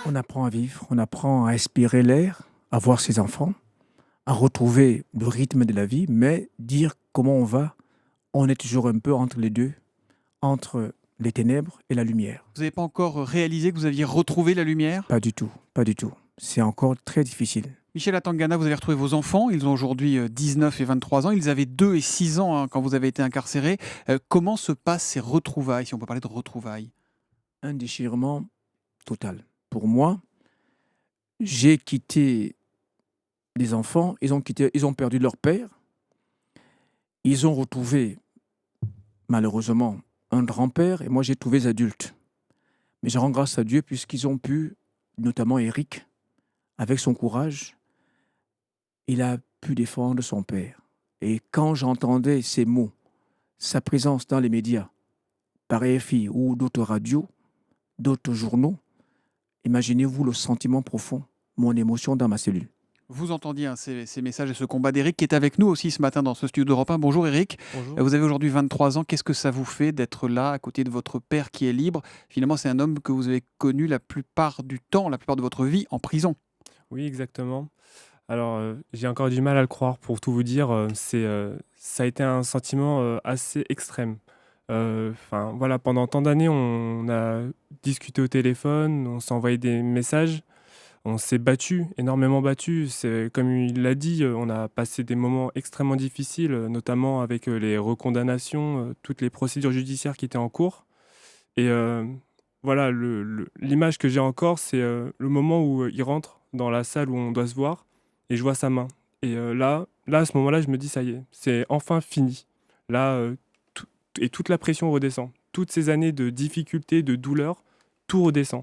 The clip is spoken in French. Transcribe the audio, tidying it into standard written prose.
On apprend à vivre, on apprend à respirer l'air, à voir ses enfants, à retrouver le rythme de la vie, mais dire comment on va, on est toujours un peu entre les deux, entre les ténèbres et la lumière. Vous n'avez pas encore réalisé que vous aviez retrouvé la lumière? Pas du tout, pas du tout. C'est encore très difficile. Michel Atangana, vous avez retrouvé vos enfants. Ils ont aujourd'hui 19 et 23 ans. Ils avaient 2 et 6 ans quand vous avez été incarcéré. Comment se passent ces retrouvailles, si on peut parler de retrouvailles? Un déchirement total. Pour moi, j'ai quitté les enfants, ils ont perdu leur père, ils ont retrouvé malheureusement un grand-père et moi j'ai trouvé les adultes. Mais je rends grâce à Dieu puisqu'ils ont pu, notamment Eric, avec son courage, il a pu défendre son père. Et quand j'entendais ces mots, sa présence dans les médias, par RFI ou d'autres radios, d'autres journaux, imaginez-vous le sentiment profond, mon émotion dans ma cellule. Vous entendiez ces messages et ce combat d'Éric qui est avec nous aussi ce matin dans ce studio d'Europe 1. Bonjour Éric. Bonjour. Vous avez aujourd'hui 23 ans. Qu'est-ce que ça vous fait d'être là à côté de votre père qui est libre? Finalement, c'est un homme que vous avez connu la plupart du temps, la plupart de votre vie en prison. Oui, exactement. Alors, j'ai encore du mal à le croire pour tout vous dire, ça a été un sentiment, assez extrême. Enfin, voilà, pendant tant d'années, on a discuté au téléphone, on s'est envoyé des messages, on s'est battu, énormément battu. C'est comme il l'a dit, on a passé des moments extrêmement difficiles, notamment avec, les recondamnations, toutes les procédures judiciaires qui étaient en cours et voilà, l'image que j'ai encore, c'est, le moment où, il rentre dans la salle où on doit se voir et je vois sa main et là, à ce moment-là, je me dis: «Ça y est, c'est enfin fini». Là, tout et toute la pression redescend. Toutes ces années de difficultés, de douleur, tout redescend.